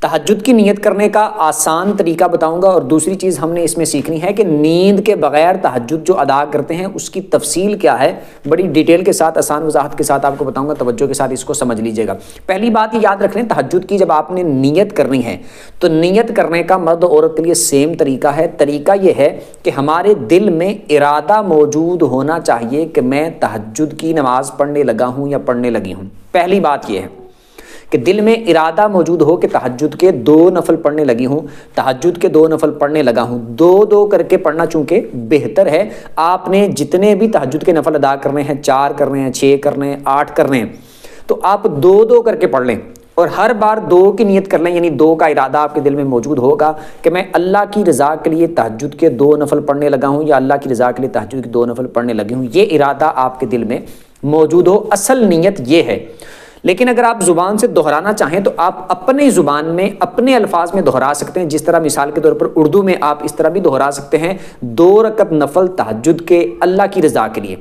تہجد کی نیت کرنے کا آسان طریقہ بتاؤں گا، اور دوسری چیز ہم نے اس میں سیکھنی ہے کہ نیند کے بغیر تہجد جو ادا کرتے ہیں اس کی تفصیل کیا ہے، بڑی ڈیٹیل کے ساتھ آسان وضاحت کے ساتھ آپ کو بتاؤں گا، توجہ کے ساتھ اس کو سمجھ لیجئے گا۔ پہلی بات یہ یاد رکھ لیں، تہجد کی جب آپ نے نیت کرنی ہے تو نیت کرنے کا مرد و عورت کے لیے سیم طریقہ ہے۔ طریقہ یہ ہے کہ ہمارے دل میں ارادہ موجود ہونا چاہیے کہ میں تہجد کی نماز پڑھنے لگا ہوں یا پڑھنے لگی ہوں۔ پہلی بات یہ ہے کہ دل میں ارادہ موجود ہو کہ تہجد کے 2 نفل پڑھنے لگی ہوں، تہجد کے 2 نفل پڑھنے لگا ہوں۔ 2 کر کے پڑھنا چونکہ بہتر ہے۔ آپ نے جتنے بھی تہجد کے نفل ادا کرنے ہیں، 4 کرنے ہیں، 6 کرنے ہیں، 8 کرنے ہیں، تو آپ 2 کر کے پڑھ لیں، اور ہر بار 2 کی نیت کر لیں، یعنی 2 کا ارادہ آپ کے دل میں موجود ہوگا کہ میں اللہ کی رضا کے لیے تہجد کے 2 نفل پڑھنے لگا ہوں، یا اللہ کی رضا کے لیے تہجد کے 2 نفل پڑھنے لگی ہوں۔ یہ ارادہ آپ کے دل میں موجود ہو، اصل نیت یہ ہے۔ لیکن اگر آپ زبان سے دہرانا چاہیں تو آپ اپنی زبان میں اپنے الفاظ میں دہرا سکتے ہیں، جس طرح مثال کے طور پر اردو میں آپ اس طرح بھی دہرا سکتے ہیں 2 رکعت نفل تہجد کے اللہ کی رضا کے لیے۔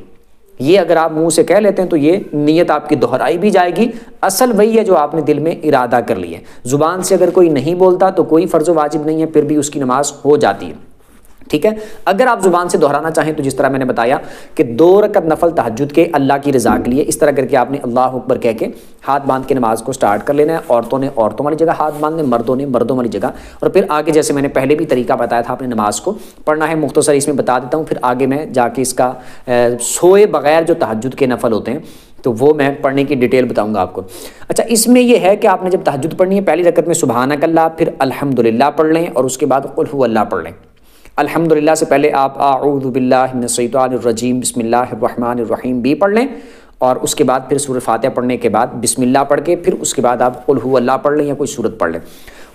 یہ اگر آپ منہ سے کہہ لیتے ہیں تو یہ نیت آپ کی دہرائی بھی جائے گی، اصل وہی ہے جو آپ نے دل میں ارادہ کر لی ہے۔ زبان سے اگر کوئی نہیں بولتا تو کوئی فرض و واجب نہیں ہے، پھر بھی اس کی نماز ہو جاتی ہے، ٹھیک ہے۔ اگر آپ زبان سے دہرانا چاہیں تو جس طرح میں نے بتایا کہ 2 رکعت نفل تہجد کے اللہ کی رضا کے لیے، اس طرح کر کے آپ نے اللہ اکبر کہہ کے ہاتھ باندھ کے نماز کو سٹارٹ کر لینا ہے۔ عورتوں نے عورتوں والی جگہ ہاتھ باندھنے، مردوں نے مردوں والی جگہ، اور پھر آگے جیسے میں نے پہلے بھی طریقہ بتایا تھا آپ نے نماز کو پڑھنا ہے، مختصر اس میں بتا دیتا ہوں، پھر آگے میں جا کے اس کا سوئے بغیر جو تہجد کے نفل ہوتے ہیں تو وہ میں پڑھنے کی ڈیٹیل بتاؤں گا آپ کو۔ اچھا، اس میں یہ ہے کہ آپ نے جب تہجد پڑھنی ہے، پہلی رکعت میں سبحانک اللہ، پھر الحمدللہ پڑھ لیں، اور اس کے بعد قل هو اللہ پڑھ لیں۔ الحمدللہ سے پہلے آپ اعوذ باللہ من الشیطان الرجیم بسم اللہ الرحمن الرحیم بھی پڑھ لیں، اور اس کے بعد پھر سورۃ فاتحہ پڑھنے کے بعد بسم اللہ پڑھ کے پھر اس کے بعد آپ قل هو اللہ پڑھ لیں یا کوئی سورت پڑھ لیں۔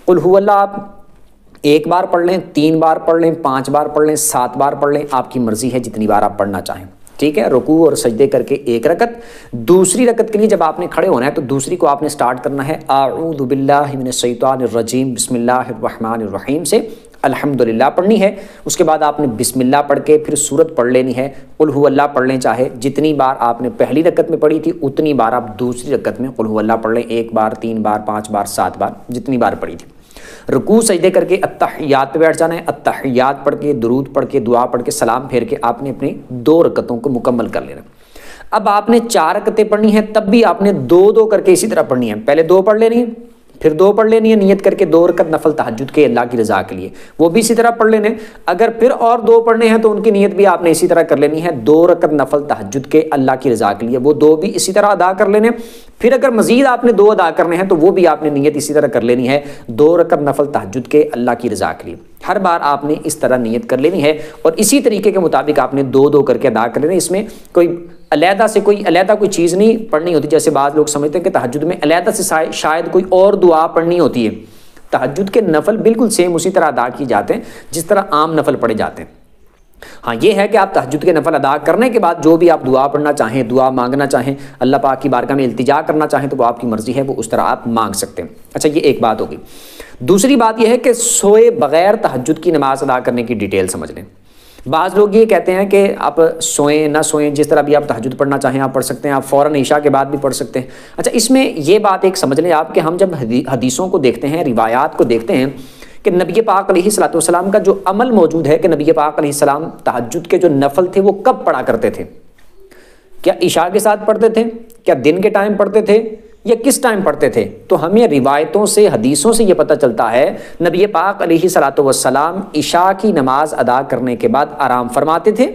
قل هو اللہ آپ 1 بار پڑھ لیں، 3 بار پڑھ لیں، 5 بار پڑھ لیں، 7 بار پڑھ لیں، آپ کی مرضی ہے جتنی بار آپ پڑھنا چاہیں، ٹھیک ہے۔ رکوع اور سجدے کر کے 1 رکعت۔ دوسری رکعت کے لیے جب آپ نے کھڑے ہونا ہے تو دوسری کو آپ نے سٹارٹ کرنا ہے اعوذ باللہ من الشیطان الرجیم بسم اللہ الرحمن الرحیم سے الحمدللہ پڑھنی ہے۔ اس کے بعد آپ نے بسم اللہ پڑھ کے پھر سورت پڑھ لینی ہے، قل هو اللہ پڑھ لیں، چاہے جتنی بار آپ نے پہلی رکعت میں پڑھی تھی اتنی بار آپ دوسری رکعت میں قل هو اللہ پڑھ لیں، 1 بار، 3 بار، 5 بار، 7 بار، جتنی بار پڑھی تھی۔ رکوع سجدے کر کے التحیات پہ بیٹھ جانا ہے، التحیات پڑھ کے، درود پڑھ کے، دعا پڑھ کے، سلام پھیر کے آپ نے اپنی 2 رکعتوں کو مکمل کر لینا۔ اب آپ نے 4 رکعتیں پڑھنی ہیں، تب بھی آپ نے 2 کر کے اسی طرح پڑھنی ہے، پہلے 2 پڑھ لینی ہے، پھر 2 پڑھ لینی ہے نیت کر کے 2 رکعت نفل تہجد کے اللہ کی رضا کے لیے، وہ بھی اسی طرح پڑھ لینے۔ اگر پھر اور 2 پڑھنے ہیں تو ان کی نیت بھی آپ نے اسی طرح کر لینی ہے، 2 رکعت نفل تہجد کے اللہ کی رضا کے لیے، وہ 2 بھی اسی طرح ادا کر لینے۔ پھر اگر مزید آپ نے 2 ادا کرنے ہیں تو وہ بھی آپ نے نیت اسی طرح کر لینی ہے، 2 رکعت نفل تہجد کے اللہ کی رضا کے لیے۔ ہر بار آپ نے اس طرح نیت کر لینی ہے، اور اسی طریقے کے مطابق آپ نے 2 کر کے ادا کر لینا۔ اس میں کوئی علیحدہ کوئی چیز نہیں پڑھنی ہوتی، جیسے بعض لوگ سمجھتے ہیں کہ تہجد میں علیحدہ سے شاید کوئی اور دعا پڑھنی ہوتی ہے۔ تہجد کے نفل بالکل سیم اسی طرح ادا کیے جاتے ہیں جس طرح عام نفل پڑھے جاتے ہیں۔ ہاں یہ ہے کہ آپ تہجد کے نفل ادا کرنے کے بعد جو بھی آپ دعا پڑھنا چاہیں، دعا مانگنا چاہیں، اللہ پاک کی بارگاہ میں التجا کرنا چاہیں تو وہ آپ کی مرضی ہے، وہ اس طرح آپ مانگ سکتے ہیں۔ اچھا، یہ ایک بات ہوگی۔ دوسری بات یہ ہے کہ سوئے بغیر تہجد کی نماز ادا کرنے کی ڈیٹیل سمجھ لیں۔ بعض لوگ یہ کہتے ہیں کہ آپ سوئیں نہ سوئیں، جس طرح بھی آپ تہجد پڑھنا چاہیں آپ پڑھ سکتے ہیں، آپ فوراً عشاء کے بعد بھی پڑھ سکتے ہیں۔ اچھا، اس میں یہ بات ایک سمجھ لیں آپ کہ ہم جب حدیثوں کو دیکھتے ہیں، روایات کو دیکھتے ہیں کہ نبی پاک علیہ الصلوۃ والسلام کا جو عمل موجود ہے کہ نبی پاک علیہ السلام تہجد کے جو نفل تھے وہ کب پڑھا کرتے تھے؟ کیا عشاء کے ساتھ پڑھتے تھے؟ کیا دن کے ٹائم پڑھتے تھے؟ یا کس ٹائم پڑھتے تھے؟ تو ہمیں روایتوں سے، حدیثوں سے یہ پتہ چلتا ہے نبی پاک علیہ الصلوۃ والسلام عشاء کی نماز ادا کرنے کے بعد آرام فرماتے تھے،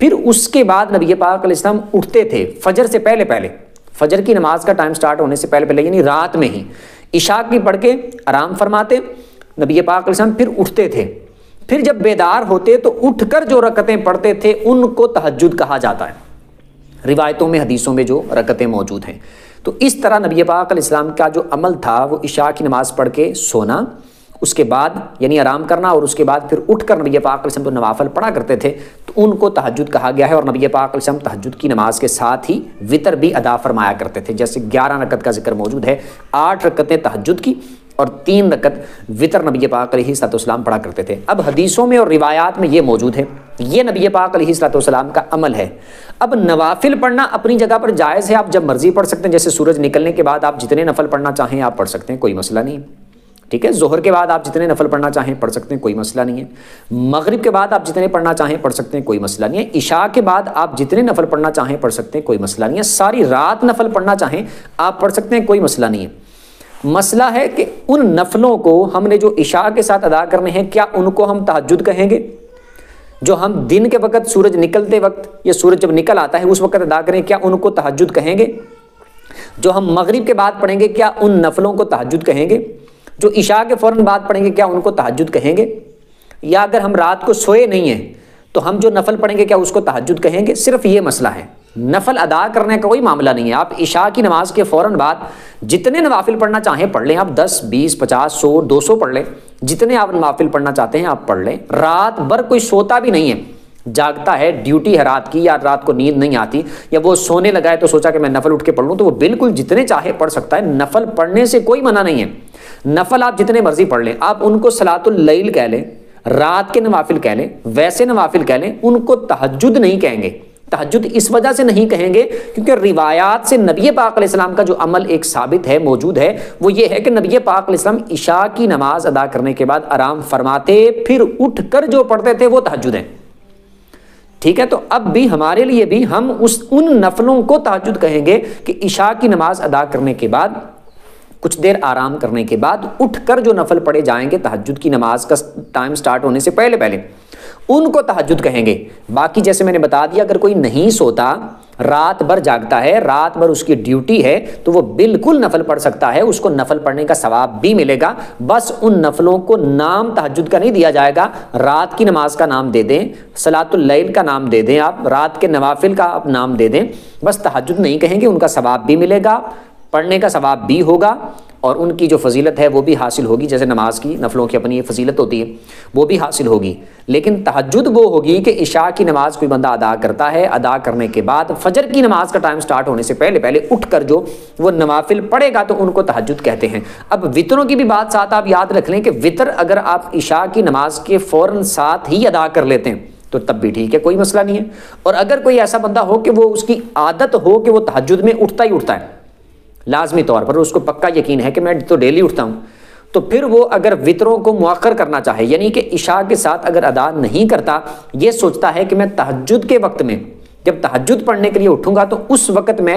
پھر اس کے بعد نبی پاک علیہ السلام اٹھتے تھے فجر سے پہلے پہلے، فجر کی نماز کا ٹائم سٹارٹ ہونے سے پہلے پہلے، یعنی رات میں ہی عشاء کی پڑھ کے آرام فرماتے نبی پاک علیہ السلام، پھر اٹھتے تھے، پھر جب بیدار ہوتے تو اٹھ کر جو رکعتیں پڑھتے تھے ان کو تہجد کہا جاتا ہے، روایتوں میں، حدیثوں میں جو رکعتیں موجود ہیں۔ تو اس طرح نبی پاک علیہ السلام کا جو عمل تھا وہ عشاء کی نماز پڑھ کے سونا، اس کے بعد یعنی آرام کرنا، اور اس کے بعد پھر اٹھ کر نبی پاک علیہ السلام جو نوافل پڑھا کرتے تھے تو ان کو تہجد کہا گیا ہے۔ اور نبی پاک علیہ السلام تہجد کی نماز کے ساتھ ہی وطر بھی ادا فرمایا کرتے تھے، جیسے 11 رکعت کا ذکر موجود ہے، 8 رکعتیں تہجد کی اور 3 رکعت وطر نبی پاک علیہ الصلوۃ والسلام پڑھا کرتے تھے۔ اب حدیثوں میں اور روایات میں یہ موجود ہے، یہ نبی پاک علیہ الصلوۃ والسلام کا عمل ہے۔ اب نوافل پڑھنا اپنی جگہ پر جائز ہے، آپ جب مرضی پڑھ سکتے ہیں، جیسے سورج نکلنے کے بعد آپ جتنے نفل پڑھنا چاہیں آپ پڑھ سکتے ہیں، کوئی مسئلہ نہیں۔ ٹھیک ہے. ظہر کے بعد آپ جتنے نفل پڑھنا چاہیں پڑھ سکتے ہیں، کوئی مسئلہ نہیں ہے. مغرب کے بعد آپ جتنے پڑھنا چاہیں پڑھ سکتے ہیں، کوئی مسئلہ نہیں ہے. عشاء کے بعد آپ جتنے نفل پڑھنا چاہیں پڑھ سکتے ہیں، کوئی مسئلہ نہیں ہے. ساری رات نفل پڑھنا چاہیں آپ پڑھ سکتے ہیں، کوئی مسئلہ نہیں ہے. مسئلہ ہے کہ ان نفلوں کو ہم نے جو عشاء کے ساتھ ادا کرنے ہیں، کیا ان کو ہم تہجد کہیں گے؟ جو ہم دن کے وقت سورج نکلتے وقت یا سورج جب نکل آتا ہے اس وقت ادا کریں، کیا ان کو تہجد کہیں گے؟ جو ہم مغرب کے بعد پڑھیں گے کیا ان نفلوں کو تہجد کہیں گے؟ جو عشاء کے فوراً بعد پڑھیں گے کیا ان کو تہجد کہیں گے؟ یا اگر ہم رات کو سوئے نہیں ہیں تو ہم جو نفل پڑھیں گے کیا اس کو تہجد کہیں گے؟ صرف یہ مسئلہ ہے. نفل ادا کرنے کا کوئی معاملہ نہیں ہے. آپ عشاء کی نماز کے فوراً بعد جتنے نوافل پڑھنا چاہیں پڑھ لیں. آپ 10 20 50 100 200 پڑھ لیں، جتنے آپ نوافل پڑھنا چاہتے ہیں آپ پڑھ لیں. رات بھر کوئی سوتا بھی نہیں ہے، جاگتا ہے، ڈیوٹی ہے رات کی، یا رات کو نیند نہیں آتی، یا وہ سونے لگا ہے تو سوچا کہ میں نفل اٹھ کے پڑھ لوں، تو وہ بالکل جتنے چاہے پڑھ سکتا ہے. نفل پڑھنے سے کوئی منع نہیں ہے. نفل آپ جتنے مرضی پڑھ لیں. آپ ان کو صلاۃ اللیل کہہ لیں، رات کے نوافل کہہ لیں، ویسے نوافل کہہ لیں، ان کو تہجد نہیں کہیں گے. تہجد اس وجہ سے نہیں کہیں گے کیونکہ روایات سے نبی پاک علیہ السلام کا جو عمل ایک ثابت ہے، موجود ہے، وہ یہ ہے کہ نبی پاک علیہ السلام عشاء کی نماز ادا کرنے کے بعد آرام فرماتے، پھر اٹھ کر جو پڑھتے تھے وہ تہجد ہے. ٹھیک ہے. تو اب بھی ہمارے لیے بھی ہم ان نفلوں کو تہجد کہیں گے کہ عشاء کی نماز ادا کرنے کے بعد کچھ دیر آرام کرنے کے بعد اٹھ کر جو نفل پڑھے جائیں گے تہجد کی نماز کا ٹائم سٹارٹ ہونے سے پہلے ان کو تہجد کہیں گے. باقی جیسے میں نے بتا دیا، اگر کوئی نہیں سوتا، رات بھر جاگتا ہے، رات بھر اس کی ڈیوٹی ہے، تو وہ بالکل نفل پڑھ سکتا ہے، اس کو نفل پڑھنے کا ثواب بھی ملے گا. بس ان نفلوں کو نام تہجد کا نہیں دیا جائے گا. رات کی نماز کا نام دے دیں، صلاۃ اللیل کا نام دے دیں، آپ رات کے نوافل کا آپ نام دے دیں، بس تہجد نہیں کہیں گے. ان کا ثواب بھی ملے گا، پڑھنے کا ثواب بھی ہوگا، اور ان کی جو فضیلت ہے وہ بھی حاصل ہوگی. جیسے نماز کی، نفلوں کی اپنی فضیلت ہوتی ہے، وہ بھی حاصل ہوگی. لیکن تہجد وہ ہوگی کہ عشاء کی نماز کوئی بندہ ادا کرتا ہے، ادا کرنے کے بعد فجر کی نماز کا ٹائم سٹارٹ ہونے سے پہلے اٹھ کر جو وہ نوافل پڑھے گا تو ان کو تہجد کہتے ہیں. اب وطروں کی بھی بات ساتھ آپ یاد رکھ لیں کہ وطر اگر آپ عشاء کی نماز کے فوراً ساتھ ہی ادا کر لیتے ہیں تو تب بھی ٹھیک ہے، کوئی مسئلہ نہیں ہے. اور اگر کوئی ایسا بندہ ہو کہ وہ اس کی عادت ہو کہ وہ تہجد میں اٹھتا ہی اٹھتا ہے، لازمی طور پر اس کو پکا یقین ہے کہ میں تو ڈیلی اٹھتا ہوں، تو پھر وہ اگر وطروں کو مؤخر کرنا چاہے، یعنی کہ عشاء کے ساتھ اگر ادا نہیں کرتا، یہ سوچتا ہے کہ میں تہجد کے وقت میں جب تہجد پڑھنے کے لیے اٹھوں گا تو اس وقت میں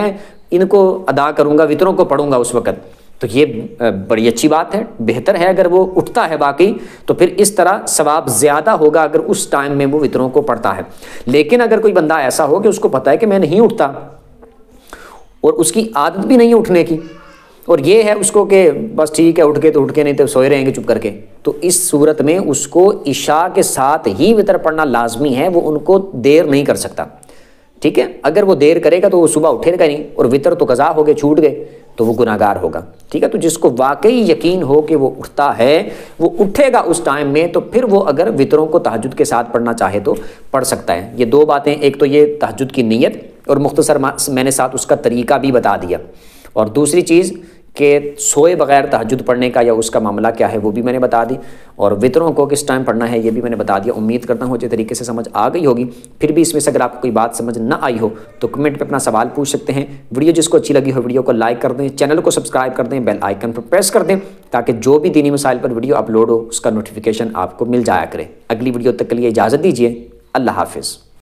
ان کو ادا کروں گا، وطروں کو پڑھوں گا اس وقت، تو یہ بڑی اچھی بات ہے. بہتر ہے اگر وہ اٹھتا ہے باقی، تو پھر اس طرح ثواب زیادہ ہوگا اگر اس ٹائم میں وہ وطروں کو پڑھتا ہے. لیکن اگر کوئی بندہ ایسا ہو کہ اس کو پتہ ہے کہ میں نہیں اٹھتا اور اس کی عادت بھی نہیں اٹھنے کی، اور یہ ہے اس کو کہ بس ٹھیک ہے اٹھ کے نہیں تو سوئے رہیں گے چپ کر کے، تو اس صورت میں اس کو عشاء کے ساتھ ہی وطر پڑھنا لازمی ہے. وہ ان کو دیر نہیں کر سکتا. ٹھیک ہے. اگر وہ دیر کرے گا تو وہ صبح اٹھے گا نہیں، اور وطر تو قضا ہو گئے، چھوٹ گئے، تو وہ گناہ گار ہوگا. ٹھیک ہے. تو جس کو واقعی یقین ہو کہ وہ اٹھتا ہے، وہ اٹھے گا اس ٹائم میں، تو پھر وہ اگر وطروں کو تہجد کے ساتھ پڑھنا چاہے تو پڑھ سکتا ہے. یہ دو باتیں، ایک تو یہ تہجد کی نیت، اور مختصر میں نے ساتھ اس کا طریقہ بھی بتا دیا، اور دوسری چیز کہ سوئے بغیر تہجد پڑھنے کا یا اس کا معاملہ کیا ہے وہ بھی میں نے بتا دی، اور وطروں کو کس ٹائم پڑھنا ہے یہ بھی میں نے بتا دیا. امید کرتا ہوں اچھے طریقے سے سمجھ آ گئی ہوگی. پھر بھی اس میں سے اگر آپ کو کوئی بات سمجھ نہ آئی ہو تو کمنٹ پہ اپنا سوال پوچھ سکتے ہیں. ویڈیو جس کو اچھی لگی ہو ویڈیو کو لائک کر دیں، چینل کو سبسکرائب کر دیں، بیل آئیکن پر پریس کر دیں تاکہ جو بھی دینی مسائل پر ویڈیو اپلوڈ ہو اس کا نوٹیفیکیشن آپ کو مل جایا کرے. اگلی ویڈیو تک کے لیے اجازت دیجیے. اللہ حافظ.